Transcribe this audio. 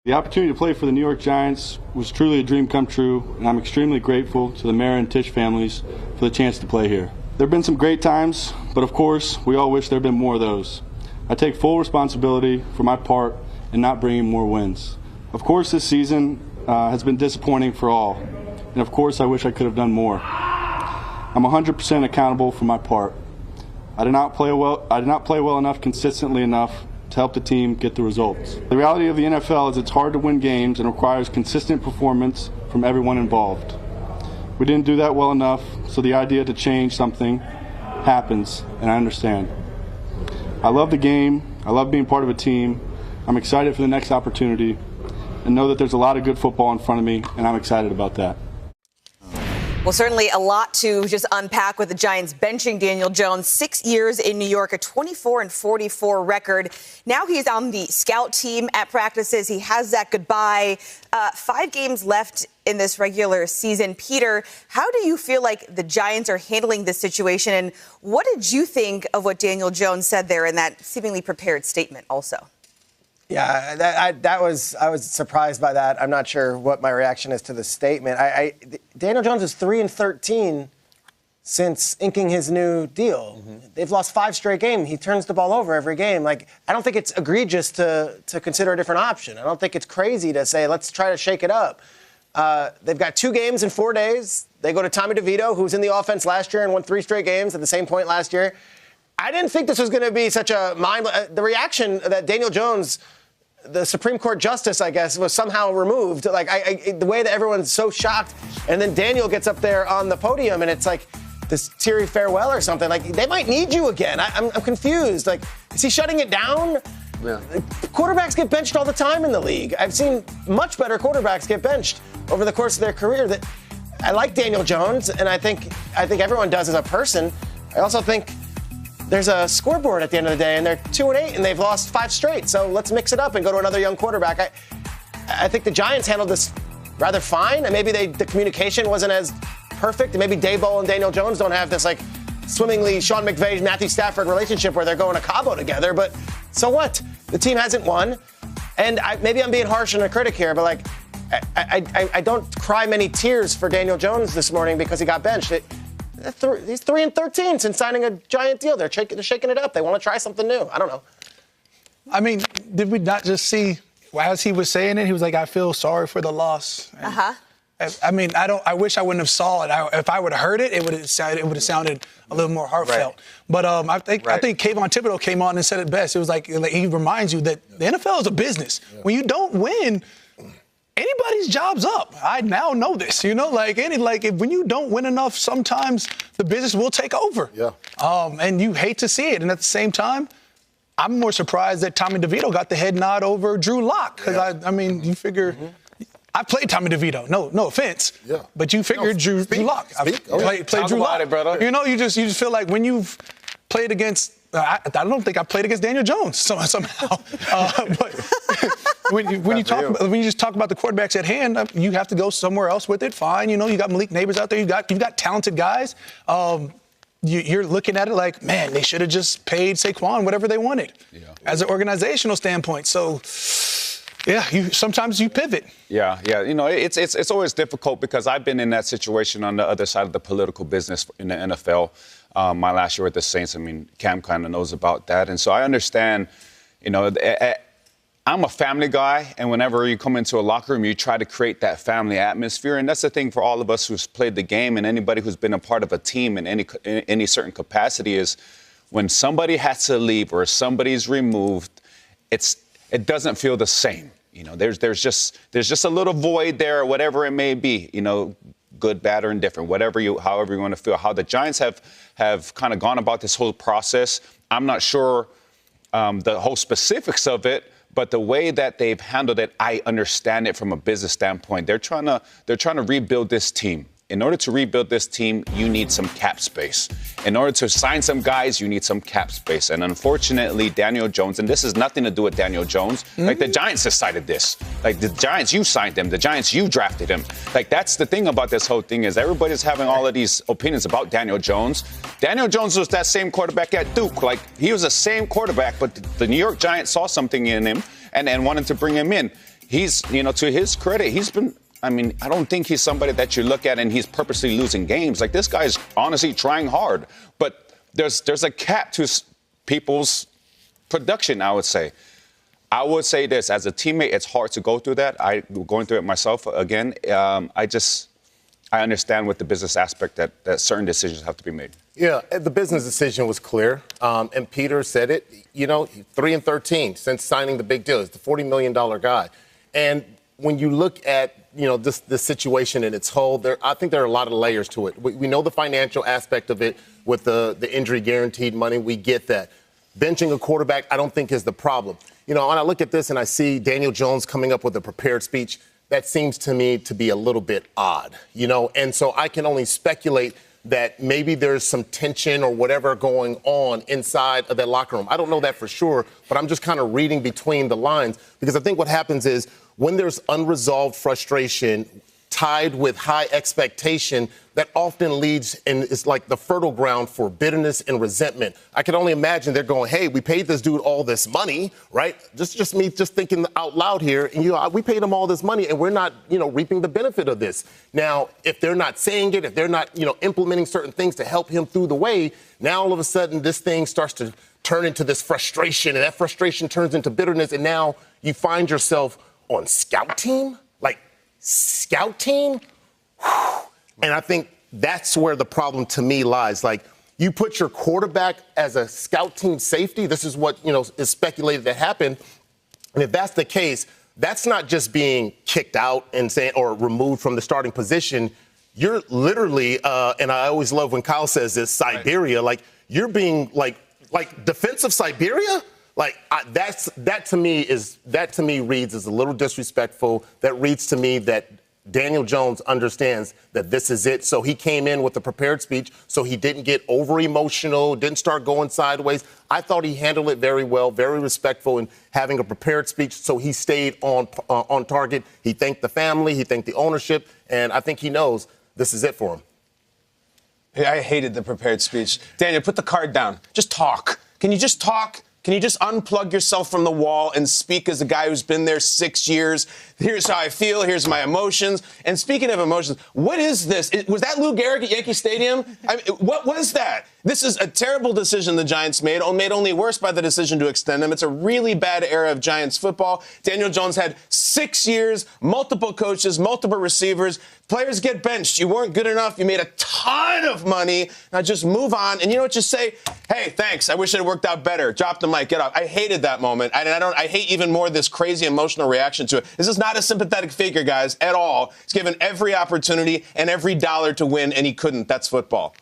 The opportunity to play for the New York Giants was truly a dream come true, and I'm extremely grateful to the Mara and Tisch families for the chance to play here. There have been some great times, but of course, we all wish there had been more of those. I take full responsibility for my part in not bringing more wins. Of course, this season has been disappointing for all, and of course, I wish I could have done more. I'm 100% accountable for my part. I did not play well enough consistently enough to help the team get the results. The reality of the NFL is it's hard to win games and requires consistent performance from everyone involved. We didn't do that well enough, so the idea to change something happens, and I understand. I love the game. I love being part of a team. I'm excited for the next opportunity and know that there's a lot of good football in front of me, and I'm excited about that. Well, certainly a lot to just unpack with the Giants benching Daniel Jones. 6 years in New York, a 24-44 record. Now he's on the scout team at practices. He has that goodbye. 5 games left in this regular season. Peter, how do you feel like the Giants are handling this situation? And what did you think of what Daniel Jones said there in that seemingly prepared statement also? Yeah, I was surprised by that. I'm not sure what my reaction is to the statement. Daniel Jones is 3-13 since inking his new deal. Mm-hmm. They've lost 5 straight games. He turns the ball over every game. Like, I don't think it's egregious to consider a different option. I don't think it's crazy to say, let's try to shake it up. They've got 2 games in 4 days. They go to Tommy DeVito, who was in the offense last year and won 3 straight games at the same point last year. I didn't think this was going to be such a the reaction that Daniel Jones, the Supreme Court justice, I guess, was somehow removed. Like, the way that everyone's so shocked. And then Daniel gets up there on the podium, and it's like this teary farewell or something. Like, they might need you again. I'm confused. Like, is he shutting it down? Yeah. Quarterbacks get benched all the time in the league. I've seen much better quarterbacks get benched over the course of their career. That I like Daniel Jones, and I think everyone does as a person. I also think there's a scoreboard at the end of the day, and they're 2-8, and they've lost 5 straight. So let's mix it up and go to another young quarterback. I think the Giants handled this rather fine, and maybe the communication wasn't as perfect. And maybe Daboll and Daniel Jones don't have this, like, swimmingly Sean McVay, Matthew Stafford relationship where they're going to Cabo together. But so what? The team hasn't won. And maybe I'm being harsh on a critic here, but, like, I don't cry many tears for Daniel Jones this morning because he got benched. He's 3-13 since signing a giant deal. They're shaking it up. They want to try something new. I don't know. I mean, did we not just see, as he was saying it, he was like, I feel sorry for the loss. Uh-huh. I mean, I wish I wouldn't have saw it. If I would have heard it, it would have sounded a little more heartfelt. Right. But I think Kayvon Thibodeau came on and said it best. It was like he reminds you that the NFL is a business. Yeah. When you don't win, anybody's job's up. I now know this, when you don't win enough, sometimes the business will take over. Yeah. And you hate to see it. And at the same time, I'm more surprised that Tommy DeVito got the head nod over Drew Lock. Because, you figure I played Tommy DeVito. No offense. Yeah. But you figured Drew Lock. I played Drew Lock. It, brother. You just feel like when you've played against I don't think I played against Daniel Jones somehow. But when you just talk about the quarterbacks at hand, you have to go somewhere else with it. Fine, you got Malik Neighbors out there. You've got talented guys. You're looking at it like, man, they should have just paid Saquon whatever they wanted as an organizational standpoint. So, yeah, sometimes you pivot. Yeah. It's always difficult because I've been in that situation on the other side of the political business in the NFL. My last year with the Saints, Cam kind of knows about that. And so I understand, I'm a family guy, and whenever you come into a locker room, you try to create that family atmosphere. And that's the thing for all of us who's played the game and anybody who's been a part of a team in any certain capacity is when somebody has to leave or somebody's removed, it doesn't feel the same. There's just a little void there or whatever it may be, good, bad, or indifferent, however you want to feel. How the Giants have kind of gone about this whole process, I'm not sure the whole specifics of it, but the way that they've handled it, I understand it from a business standpoint. They're trying to rebuild this team. In order to rebuild this team, you need some cap space. In order to sign some guys, you need some cap space. And unfortunately, Daniel Jones, and this has nothing to do with Daniel Jones, like the Giants decided this. Like the Giants, you signed him. The Giants, you drafted him. Like that's the thing about this whole thing is everybody's having all of these opinions about Daniel Jones. Daniel Jones was that same quarterback at Duke. Like he was the same quarterback, but the New York Giants saw something in him and wanted to bring him in. he's, to his credit, he's been, I don't think he's somebody that you look at and he's purposely losing games. Like, this guy's honestly trying hard. But there's a cap to people's production, I would say. I would say this, as a teammate, it's hard to go through that. I'm going through it myself again. I understand with the business aspect that certain decisions have to be made. Yeah, the business decision was clear. And Peter said it, 3-13 since signing the big deal. He's the $40 million guy. And when you look at, this situation in its whole, I think there are a lot of layers to it. We know the financial aspect of it with the injury guaranteed money. We get that. Benching a quarterback, I don't think is the problem. When I look at this and I see Daniel Jones coming up with a prepared speech, that seems to me to be a little bit odd, And so I can only speculate that maybe there's some tension or whatever going on inside of that locker room. I don't know that for sure, but I'm just kind of reading between the lines because I think what happens is when there's unresolved frustration tied with high expectation, that often leads and is like the fertile ground for bitterness and resentment. I can only imagine they're going, hey, we paid this dude all this money, right? Just me just thinking out loud here. And, we paid him all this money and we're not, reaping the benefit of this. Now, if they're not saying it, if they're not, implementing certain things to help him through the way, now all of a sudden this thing starts to turn into this frustration and that frustration turns into bitterness. And now you find yourself on scout team. And I think that's where the problem to me lies. Like, you put your quarterback as a scout team safety. This is what, is speculated to happen. And if that's the case, that's not just being kicked out and or removed from the starting position. You're literally, and I always love when Kyle says this, Siberia, right. Like you're being like defensive Siberia. Like that to me reads as a little disrespectful. That reads to me that Daniel Jones understands that this is it. So he came in with a prepared speech so he didn't get over emotional, didn't start going sideways. I thought he handled it very well, very respectful in having a prepared speech. So he stayed on target. He thanked the family. He thanked the ownership. And I think he knows this is it for him. I hated the prepared speech. Daniel, put the card down. Just talk. Can you just talk? Can you just unplug yourself from the wall and speak as a guy who's been there 6 years? Here's how I feel. Here's my emotions. And speaking of emotions, what is this? Was that Lou Gehrig at Yankee Stadium? What was that? This is a terrible decision the Giants made only worse by the decision to extend him. It's a really bad era of Giants football. Daniel Jones had 6 years, multiple coaches, multiple receivers. Players get benched. You weren't good enough. You made a ton of money. Now just move on. And you know what? Just say, hey, thanks. I wish it had worked out better. Drop the mic. Get off. I hated that moment. I hate even more this crazy emotional reaction to it. This is not a sympathetic figure, guys, at all. He's given every opportunity and every dollar to win, and he couldn't. That's football.